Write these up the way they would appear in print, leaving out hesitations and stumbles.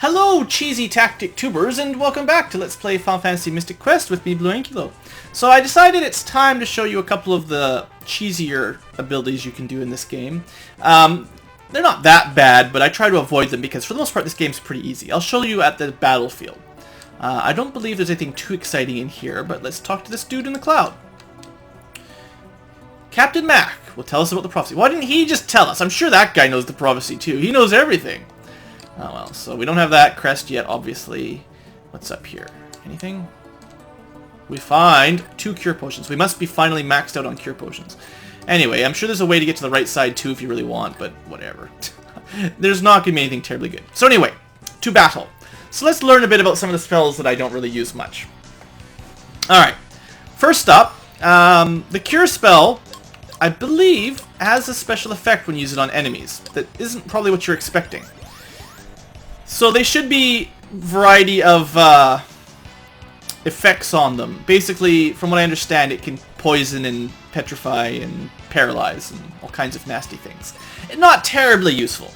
Hello, cheesy tactic tubers, and welcome back to Let's Play Final Fantasy Mystic Quest with me, BlueAnkylo. So I decided it's time to show you a couple of the cheesier abilities you can do in this game. They're not that bad, but I try to avoid them because for the most part this game's pretty easy. I'll show you at the battlefield. I don't believe there's anything too exciting in here, but let's talk to this dude in the cloud. Captain Mac will tell us about the prophecy. Why didn't he just tell us? I'm sure that guy knows the prophecy too. He knows everything. Oh well, so we don't have that crest yet, obviously. What's up here? Anything? We find 2 cure potions. We must be finally maxed out on cure potions. Anyway, I'm sure there's a way to get to the right side too if you really want, but whatever. There's not going to be anything terribly good. So anyway, to battle. So let's learn a bit about some of the spells that I don't really use much. Alright, first up, the cure spell, I believe, has a special effect when you use it on enemies. That isn't probably what you're expecting. So they should be a variety of effects on them. Basically, from what I understand, it can poison and petrify and paralyze and all kinds of nasty things. Not terribly useful.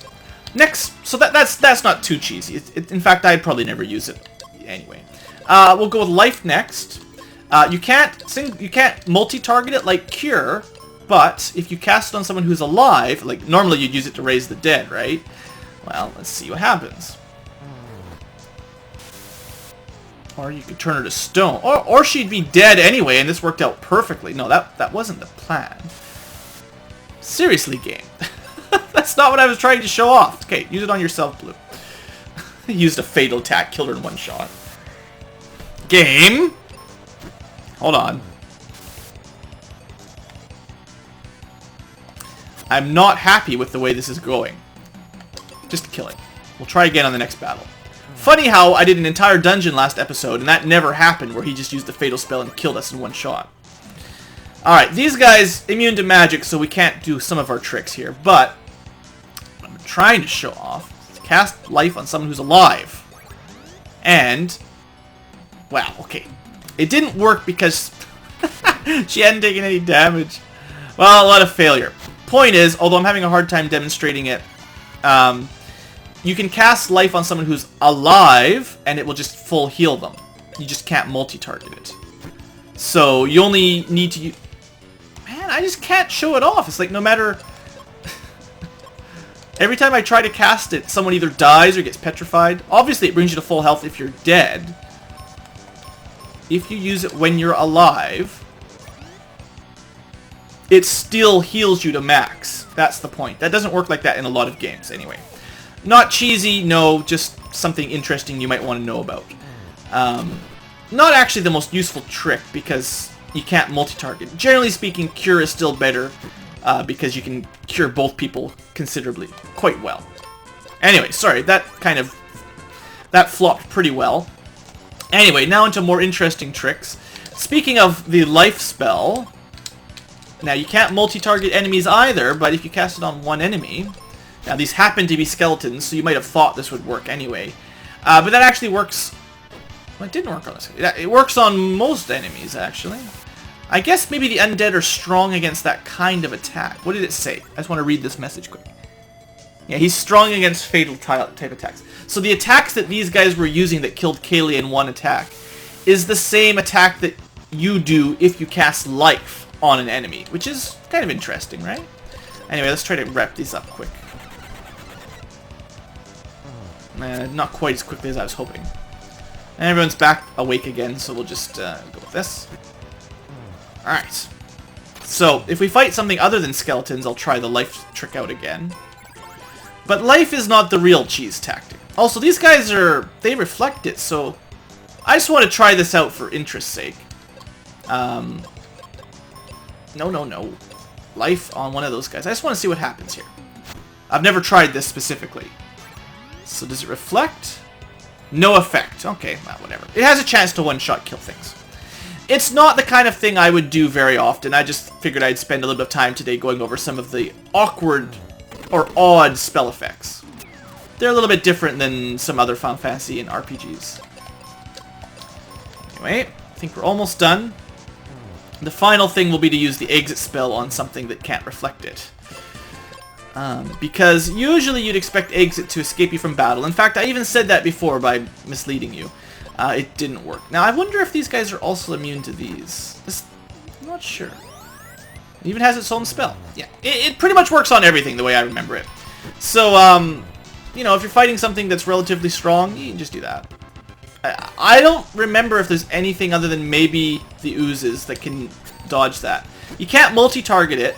Next, so that's not too cheesy. In fact, I'd probably never use it anyway. We'll go with life next. You can't multi-target it like cure, but if you cast it on someone who's alive, like normally you'd use it to raise the dead, right? Well, let's see what happens. Or you could turn her to stone. Or she'd be dead anyway, and this worked out perfectly. No, that wasn't the plan. Seriously, game. That's not what I was trying to show off. Okay, use it on yourself, Blue. Used a fatal attack, killed her in one shot. Game! Hold on. I'm not happy with the way this is going. Just kill it. We'll try again on the next battle. Funny how I did an entire dungeon last episode, and that never happened, where he just used the fatal spell and killed us in one shot. Alright, these guys immune to magic, so we can't do some of our tricks here, but what I'm trying to show off is cast life on someone who's alive. And, wow, okay. It didn't work because she hadn't taken any damage. Well, a lot of failure. Point is, although I'm having a hard time demonstrating it, you can cast life on someone who's alive, and it will just full heal them. You just can't multi-target it. So you only need to use... Man, I just can't show it off. It's like no matter... Every time I try to cast it, someone either dies or gets petrified. Obviously, it brings you to full health if you're dead. If you use it when you're alive, it still heals you to max. That's the point. That doesn't work like that in a lot of games, anyway. Not cheesy, no, just something interesting you might want to know about. Not actually the most useful trick, because you can't multi-target. Generally speaking, cure is still better, because you can cure both people considerably, quite well. Anyway, sorry, that flopped pretty well. Anyway, now into more interesting tricks. Speaking of the life spell, now you can't multi-target enemies either, but if you cast it on one enemy... Now, these happen to be skeletons, so you might have thought this would work anyway. But that actually works... Well, it didn't work on this. It works on most enemies, actually. I guess maybe the undead are strong against that kind of attack. What did it say? I just want to read this message quick. Yeah, he's strong against fatal type attacks. So the attacks that these guys were using that killed Gale in one attack is the same attack that you do if you cast life on an enemy, which is kind of interesting, right? Anyway, let's try to wrap these up quick. Not quite as quickly as I was hoping. And everyone's back awake again, so we'll just go with this. Alright. So, if we fight something other than skeletons, I'll try the life trick out again. But life is not the real cheese tactic. Also, these guys they reflect it, so I just want to try this out for interest's sake. No. Life on one of those guys. I just want to see what happens here. I've never tried this specifically. So does it reflect? No effect. Okay, well, whatever. It has a chance to one-shot kill things. It's not the kind of thing I would do very often. I just figured I'd spend a little bit of time today going over some of the awkward or odd spell effects. They're a little bit different than some other Final Fantasy and RPGs. Anyway, I think we're almost done. The final thing will be to use the exit spell on something that can't reflect it. Because usually you'd expect Exit to escape you from battle. In fact, I even said that before by misleading you. It didn't work. Now, I wonder if these guys are also immune to these. I'm not sure. It even has its own spell. Yeah, it pretty much works on everything the way I remember it. So, you know, if you're fighting something that's relatively strong, you can just do that. I don't remember if there's anything other than maybe the oozes that can dodge that. You can't multi-target it,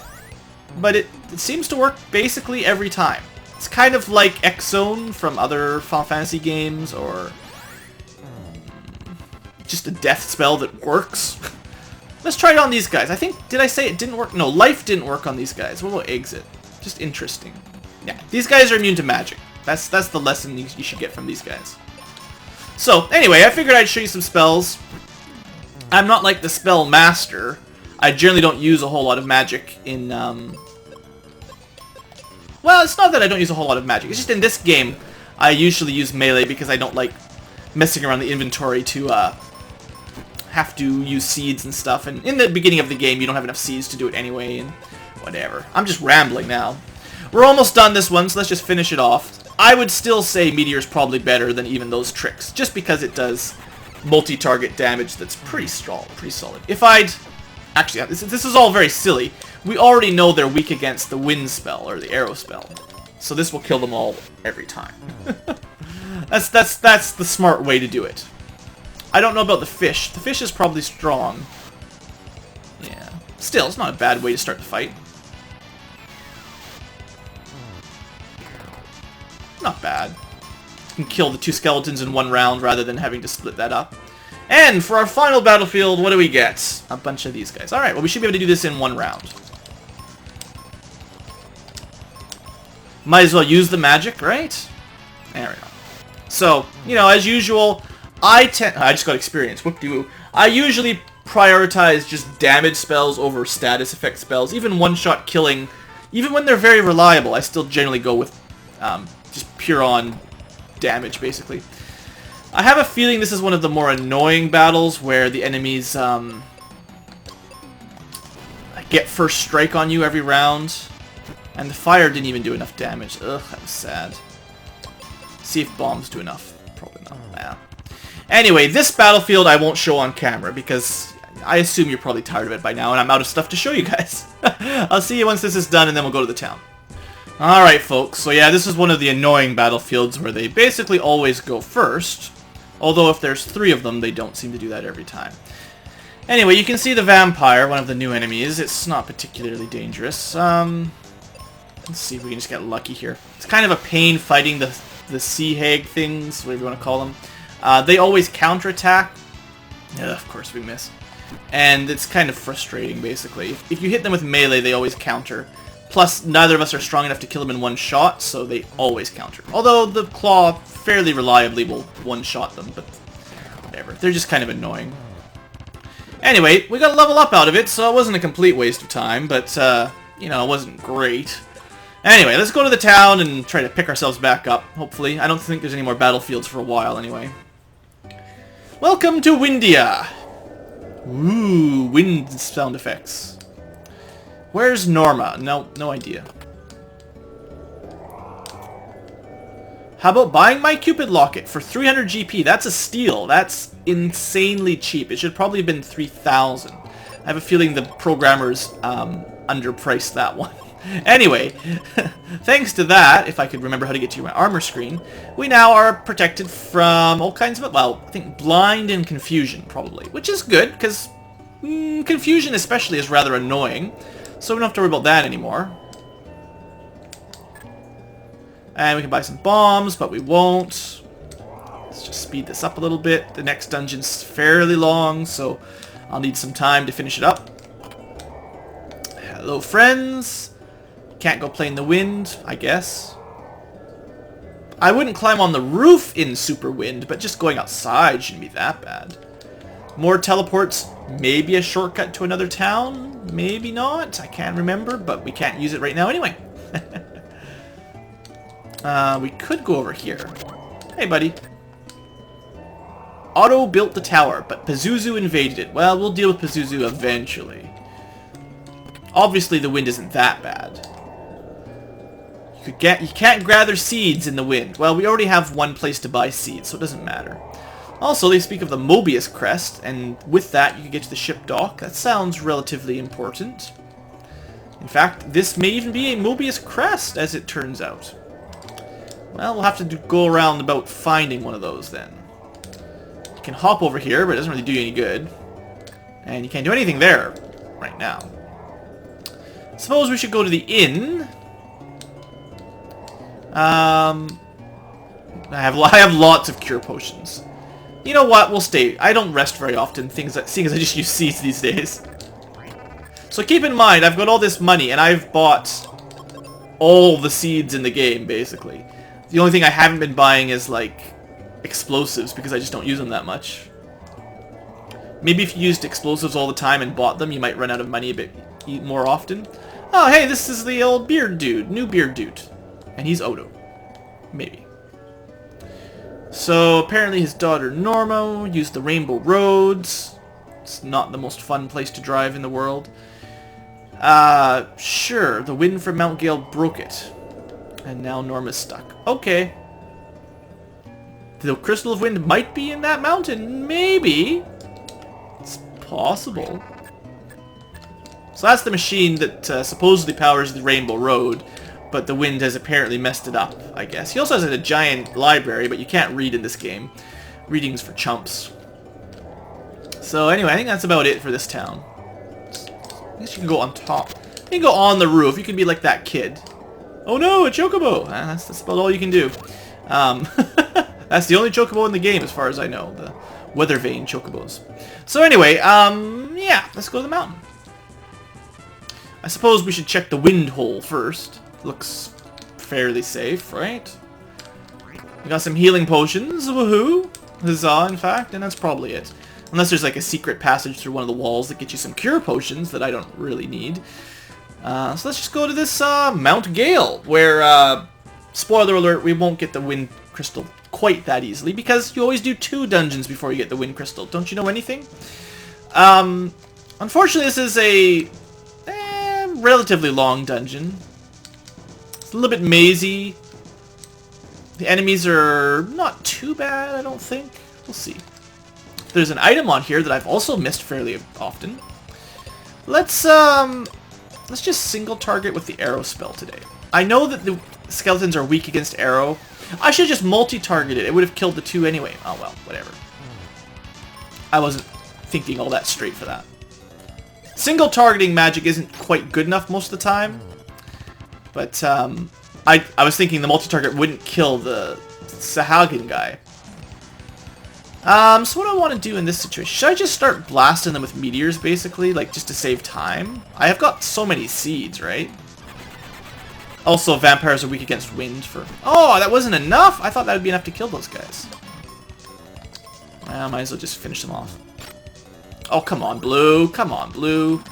but it seems to work basically every time. It's kind of like X-Zone from other Final Fantasy games, or just a death spell that works. Let's try it on these guys. I think, did I say it didn't work? No, life didn't work on these guys. What about Exit? Just interesting. Yeah, these guys are immune to magic. That's the lesson you should get from these guys. So, anyway, I figured I'd show you some spells. I'm not like the spell master. I generally don't use a whole lot of magic in, well, it's not that I don't use a whole lot of magic. It's just in this game, I usually use melee because I don't like messing around the inventory to, have to use seeds and stuff. And in the beginning of the game, you don't have enough seeds to do it anyway, and whatever. I'm just rambling now. We're almost done this one, so let's just finish it off. I would still say Meteor's probably better than even those tricks, just because it does multi-target damage that's pretty strong, pretty solid. If I'd... Actually, this is all very silly. We already know they're weak against the wind spell, or the arrow spell. So this will kill them all every time. That's the smart way to do it. I don't know about the fish. The fish is probably strong. Yeah. Still, it's not a bad way to start the fight. Not bad. You can kill the two skeletons in one round rather than having to split that up. And for our final battlefield, what do we get? A bunch of these guys. Alright, well we should be able to do this in one round. Might as well use the magic, right? There we go. So, you know, as usual, I just got experience. Whoop-de-woo. I usually prioritize just damage spells over status effect spells. Even one-shot killing, even when they're very reliable, I still generally go with just pure on damage, basically. I have a feeling this is one of the more annoying battles where the enemies get first strike on you every round. And the fire didn't even do enough damage. Ugh, that was sad. See if bombs do enough. Probably not. Yeah. Anyway, this battlefield I won't show on camera because I assume you're probably tired of it by now and I'm out of stuff to show you guys. I'll see you once this is done and then we'll go to the town. Alright folks, so yeah, this is one of the annoying battlefields where they basically always go first. Although if there's 3 of them, they don't seem to do that every time. Anyway, you can see the vampire, one of the new enemies. It's not particularly dangerous. Let's see if we can just get lucky here. It's kind of a pain fighting the sea hag things, whatever you want to call them. They always counterattack. Yeah, of course we miss. And it's kind of frustrating, basically. If you hit them with melee, they always counter. Plus, neither of us are strong enough to kill them in one shot, so they always counter. Although the claw fairly reliably will one-shot them, but whatever. They're just kind of annoying. Anyway, we got a level up out of it, so it wasn't a complete waste of time, but, you know, it wasn't great. Anyway, let's go to the town and try to pick ourselves back up, hopefully. I don't think there's any more battlefields for a while, anyway. Welcome to Windia! Ooh, wind sound effects. Where's Norma? No idea. How about buying my Cupid locket for 300 GP? That's a steal. That's insanely cheap. It should probably have been 3,000. I have a feeling the programmers underpriced that one. Anyway, thanks to that, if I could remember how to get to my armor screen, we now are protected from all kinds of, well, I think blind and confusion, probably. Which is good, because confusion especially is rather annoying. So we don't have to worry about that anymore. And we can buy some bombs, but we won't. Let's just speed this up a little bit. The next dungeon's fairly long, so I'll need some time to finish it up. Hello, friends. Can't go play in the wind, I guess. I wouldn't climb on the roof in Super Wind, but just going outside shouldn't be that bad. More teleports, maybe a shortcut to another town? Maybe not, I can't remember, but we can't use it right now anyway. We could go over here. Hey, buddy. Otto built the tower, but Pazuzu invaded it. Well, we'll deal with Pazuzu eventually. Obviously, the wind isn't that bad. You can't gather seeds in the wind. Well, we already have one place to buy seeds, so it doesn't matter. Also, they speak of the Mobius crest, and with that, you can get to the ship dock. That sounds relatively important. In fact, this may even be a Mobius crest, as it turns out. Well, we'll have to go around about finding one of those, then. You can hop over here, but it doesn't really do you any good. And you can't do anything there right now. Suppose we should go to the inn. I have lots of cure potions. You know what? We'll stay. I don't rest very often, seeing as I just use seeds these days. So keep in mind, I've got all this money, and I've bought all the seeds in the game, basically. The only thing I haven't been buying is, like, explosives, because I just don't use them that much. Maybe if you used explosives all the time and bought them, you might run out of money a bit more often. Oh, hey, this is the old beard dude. New beard dude. And he's Odo. Maybe. So, apparently his daughter Norma used the Rainbow Roads. It's not the most fun place to drive in the world. Sure, the wind from Mount Gale broke it. And now Norma's stuck. Okay. The Crystal of Wind might be in that mountain. Maybe. It's possible. So that's the machine that supposedly powers the Rainbow Road. But the wind has apparently messed it up, I guess. He also has a giant library, but you can't read in this game. Reading's for chumps. So anyway, I think that's about it for this town. I guess you can go on top. You can go on the roof. You can be like that kid. Oh no, a chocobo! That's about all you can do. That's the only chocobo in the game, as far as I know. The weather vane chocobos. So anyway, yeah, let's go to the mountain. I suppose we should check the wind hole first. Looks fairly safe, right? We got some healing potions, woohoo! Huzzah, in fact, and that's probably it. Unless there's like a secret passage through one of the walls that gets you some cure potions that I don't really need. So let's just go to this Mount Gale, where, spoiler alert, we won't get the wind crystal quite that easily, because you always do 2 dungeons before you get the wind crystal. Don't you know anything? Unfortunately, this is a relatively long dungeon. It's a little bit mazy. The enemies are not too bad, I don't think. We'll see. There's an item on here that I've also missed fairly often. Let's just single target with the arrow spell today. I know that the skeletons are weak against arrow. I should have just multi-targeted. It would have killed the 2 anyway. Oh well, whatever. I wasn't thinking all that straight for that. Single targeting magic isn't quite good enough most of the time. But I was thinking the multi-target wouldn't kill the Sahagin guy. So what do I want to do in this situation? Should I just start blasting them with meteors, basically? Like, just to save time? I have got so many seeds, right? Also, vampires are weak against wind for... Oh, that wasn't enough? I thought that would be enough to kill those guys. Well, might as well just finish them off. Oh, come on, Blue. Come on, Blue.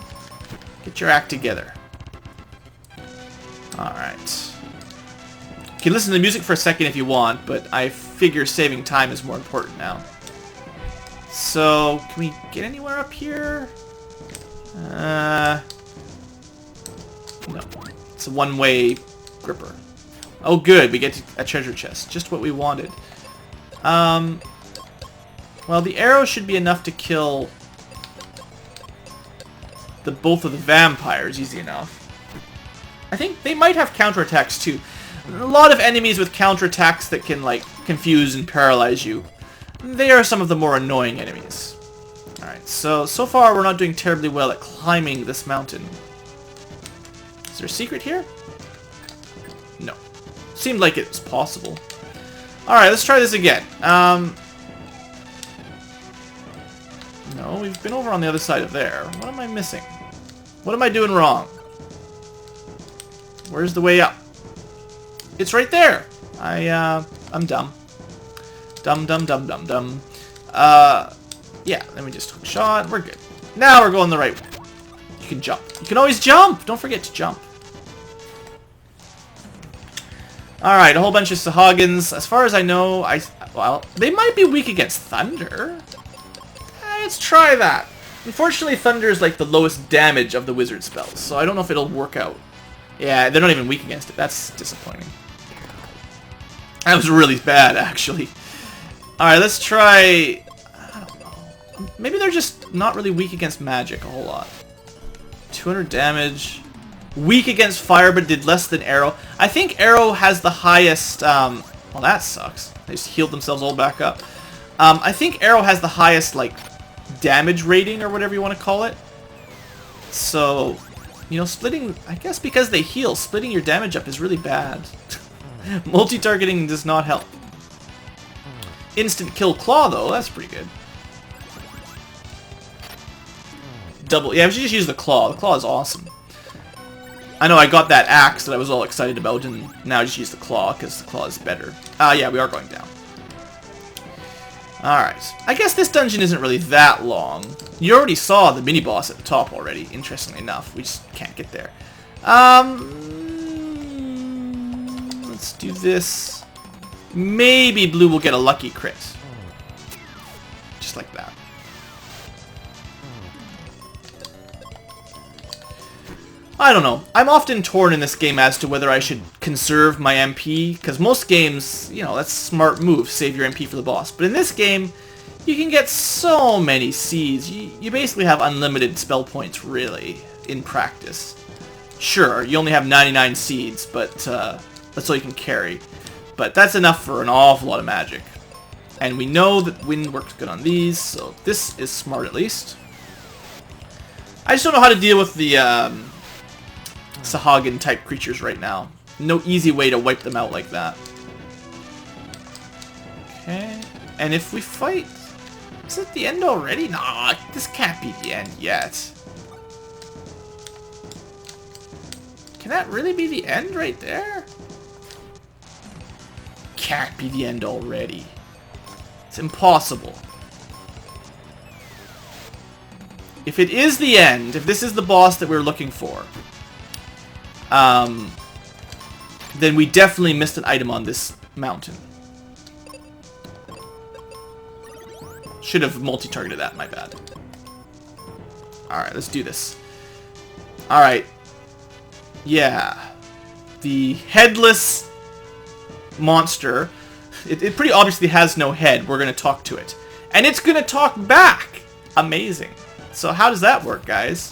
Get your act together. Alright. You can listen to the music for a second if you want, but I figure saving time is more important now. So, can we get anywhere up here? No. It's a one-way gripper. Oh good, we get a treasure chest. Just what we wanted. Well, the arrow should be enough to kill both of the vampires easy enough. I think they might have counterattacks too. A lot of enemies with counterattacks that can, like, confuse and paralyze you. They are some of the more annoying enemies. Alright, so far we're not doing terribly well at climbing this mountain. Is there a secret here? No. Seemed like it was possible. Alright, let's try this again. No, we've been over on the other side of there. What am I missing? What am I doing wrong? Where's the way up? It's right there. I'm dumb. Dumb. Yeah, then we just hook shot. We're good. Now we're going the right way. You can jump. You can always jump. Don't forget to jump. Alright, a whole bunch of Sahagins. As far as I know, well, they might be weak against thunder. Let's try that. Unfortunately, thunder is like the lowest damage of the wizard spells, so I don't know if it'll work out. Yeah, they're not even weak against it. That's disappointing. That was really bad, actually. Alright, let's try... I don't know. Maybe they're just not really weak against magic a whole lot. 200 damage. Weak against fire, but did less than arrow. I think arrow has the highest... well, that sucks. They just healed themselves all back up. I think arrow has the highest, like, damage rating, or whatever you want to call it. So, you know, splitting... I guess because they heal, splitting your damage up is really bad. Multi-targeting does not help. Instant kill claw, though. That's pretty good. Double... Yeah, we should just use the claw. The claw is awesome. I know I got that axe that I was all excited about, and now I just use the claw, because the claw is better. Yeah, we are going down. Alright. I guess this dungeon isn't really that long. You already saw the mini-boss at the top already, interestingly enough. We just can't get there. Let's do this. Maybe Blue will get a lucky crit. Just like that. I don't know. I'm often torn in this game as to whether I should conserve my MP, because most games, you know, that's a smart move, save your MP for the boss. But in this game, you can get so many seeds. You basically have unlimited spell points, really, in practice. Sure, you only have 99 seeds, but that's all you can carry. But that's enough for an awful lot of magic. And we know that wind works good on these, so this is smart at least. I just don't know how to deal with the... Sahagin type creatures right now. No easy way to wipe them out like that. Okay. And if we fight... Is it the end already? Nah, this can't be the end yet. Can that really be the end right there? Can't be the end already. It's impossible. If it is the end, if this is the boss that we're looking for... then we definitely missed an item on this mountain. Should have multi-targeted that, my bad. Alright, let's do this. Alright. Yeah. The headless monster. It pretty obviously has no head. We're going to talk to it. And it's going to talk back! Amazing. So how does that work, guys?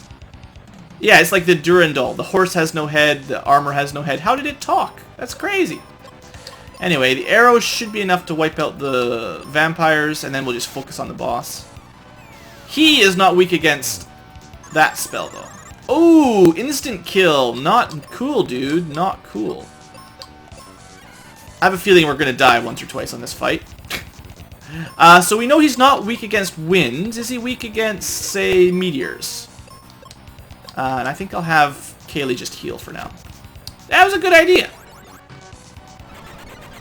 Yeah, it's like the Durandal. The horse has no head, the armor has no head. How did it talk? That's crazy. Anyway, the arrows should be enough to wipe out the vampires, and then we'll just focus on the boss. He is not weak against that spell, though. Oh, instant kill. Not cool, dude. Not cool. I have a feeling we're going to die once or twice on this fight. So we know he's not weak against wind. Is he weak against, say, meteors? And I think I'll have Kaylee just heal for now. That was a good idea.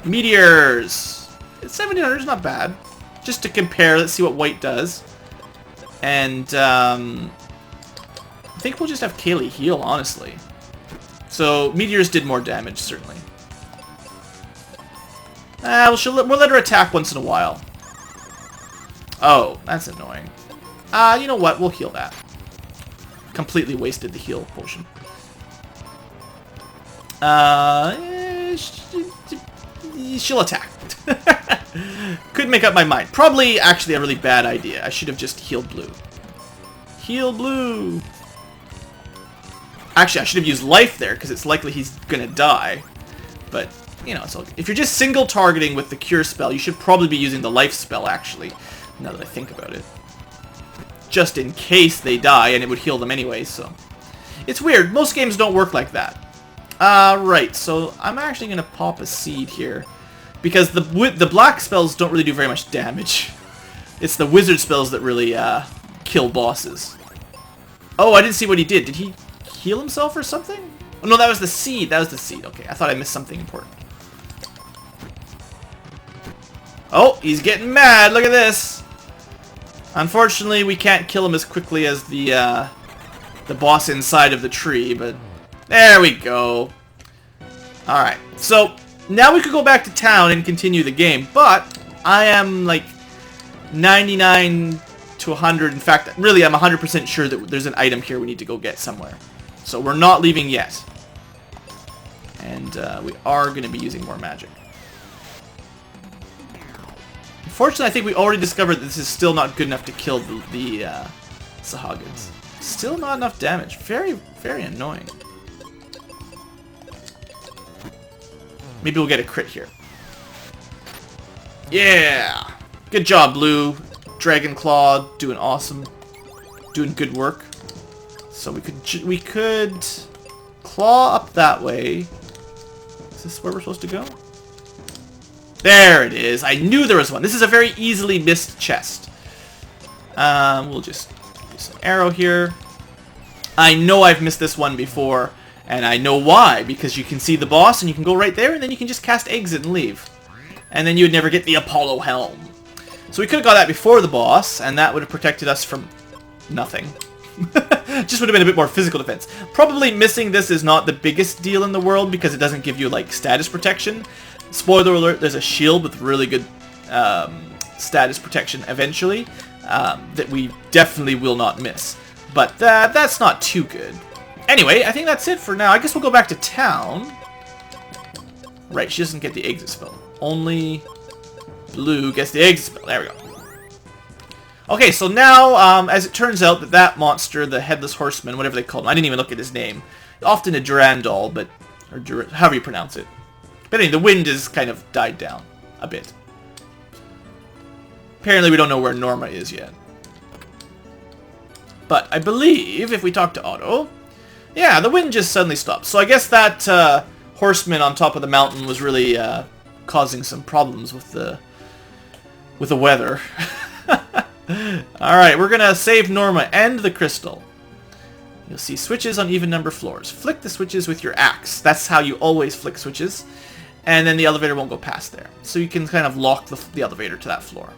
Meteors. 1700 is not bad. Just to compare, let's see what white does. And I think we'll just have Kaylee heal, honestly. So meteors did more damage, certainly. We'll let her attack once in a while. Oh, that's annoying. You know what? We'll heal that. Completely wasted the heal potion. She'll attack. Couldn't make up my mind. Probably actually a really bad idea. I should have just healed Blue. Heal Blue. Actually, I should have used life there because it's likely he's gonna die. But you know, so if you're just single targeting with the cure spell, you should probably be using the life spell. Actually, now that I think about it. Just in case they die, and it would heal them anyway, so... It's weird. Most games don't work like that. Right, so I'm actually going to pop a seed here. Because the black spells don't really do very much damage. It's the wizard spells that really kill bosses. Oh, I didn't see what he did. Did he heal himself or something? Oh, no, that was the seed. That was the seed. Okay, I thought I missed something important. Oh, he's getting mad. Look at this. Unfortunately, we can't kill him as quickly as the boss inside of the tree, but there we go. Alright, so now we could go back to town and continue the game, but I am like 99 to 100. In fact, really, I'm 100% sure that there's an item here we need to go get somewhere. So we're not leaving yet. And we are going to be using more magic. Unfortunately, I think we already discovered that this is still not good enough to kill the Sahagins. Still not enough damage. Very, very annoying. Maybe we'll get a crit here. Yeah! Good job, Blue. Dragon Claw doing awesome. Doing good work. So we could claw up that way. Is this where we're supposed to go? There it is. I knew there was one. This is a very easily missed chest. We'll just do some arrow here. I know I've missed this one before, and I know why. Because you can see the boss, and you can go right there, and then you can just cast exit and leave. And then you would never get the Apollo Helm. So we could have got that before the boss, and that would have protected us from nothing. Just would have been a bit more physical defense. Probably missing this is not the biggest deal in the world, because it doesn't give you, like, status protection. Spoiler alert, there's a shield with really good status protection eventually that we definitely will not miss. But that's not too good. Anyway, I think that's it for now. I guess we'll go back to town. Right, she doesn't get the exit spell. Only Blue gets the exit spell. There we go. Okay, so now, as it turns out, that monster, the Headless Horseman, whatever they call him, I didn't even look at his name. Often a Durandal, but, or however you pronounce it. But anyway, the wind has kind of died down a bit. Apparently we don't know where Norma is yet. But I believe if we talk to Otto, yeah, the wind just suddenly stopped. So I guess that horseman on top of the mountain was really causing some problems with the weather. Alright, we're going to save Norma and the crystal. You'll see switches on even number floors. Flick the switches with your axe. That's how you always flick switches. And then the elevator won't go past there. So you can kind of lock the elevator to that floor.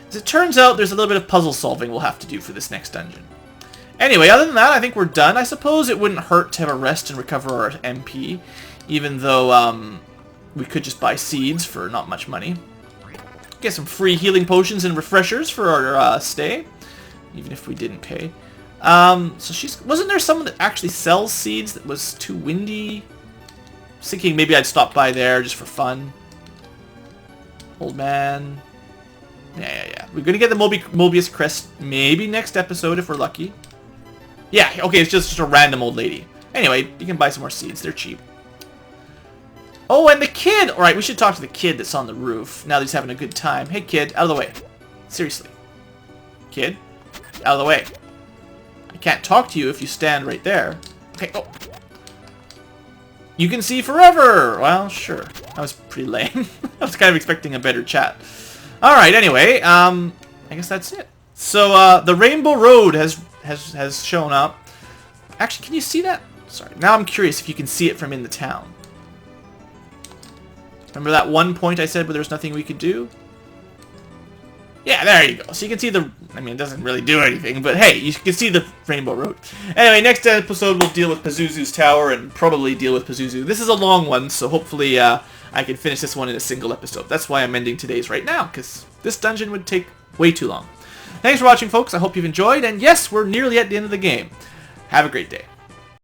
As it turns out, there's a little bit of puzzle solving we'll have to do for this next dungeon. Anyway, other than that, I think we're done. I suppose it wouldn't hurt to have a rest and recover our MP. Even though we could just buy seeds for not much money. Get some free healing potions and refreshers for our stay. Even if we didn't pay. So wasn't there someone that actually sells seeds that was too windy? I was thinking maybe I'd stop by there just for fun. Old man. Yeah. We're going to get the Mobius crest maybe next episode if we're lucky. Yeah, okay, it's just a random old lady. Anyway, you can buy some more seeds. They're cheap. Oh, and the kid! Alright, we should talk to the kid that's on the roof. Now that he's having a good time. Hey, kid, out of the way. Seriously. Kid, out of the way. I can't talk to you if you stand right there. Okay, oh. You can see forever! Well, sure. That was pretty lame. I was kind of expecting a better chat. Alright, anyway, I guess that's it. So, the Rainbow Road has shown up. Actually, can you see that? Sorry. Now I'm curious if you can see it from in the town. Remember that one point I said where there's nothing we could do? Yeah, there you go. So you can see the... I mean, it doesn't really do anything, but hey, you can see the Rainbow Road. Anyway, next episode we'll deal with Pazuzu's Tower and probably deal with Pazuzu. This is a long one, so hopefully I can finish this one in a single episode. That's why I'm ending today's right now, because this dungeon would take way too long. Thanks for watching, folks. I hope you've enjoyed, and yes, we're nearly at the end of the game. Have a great day.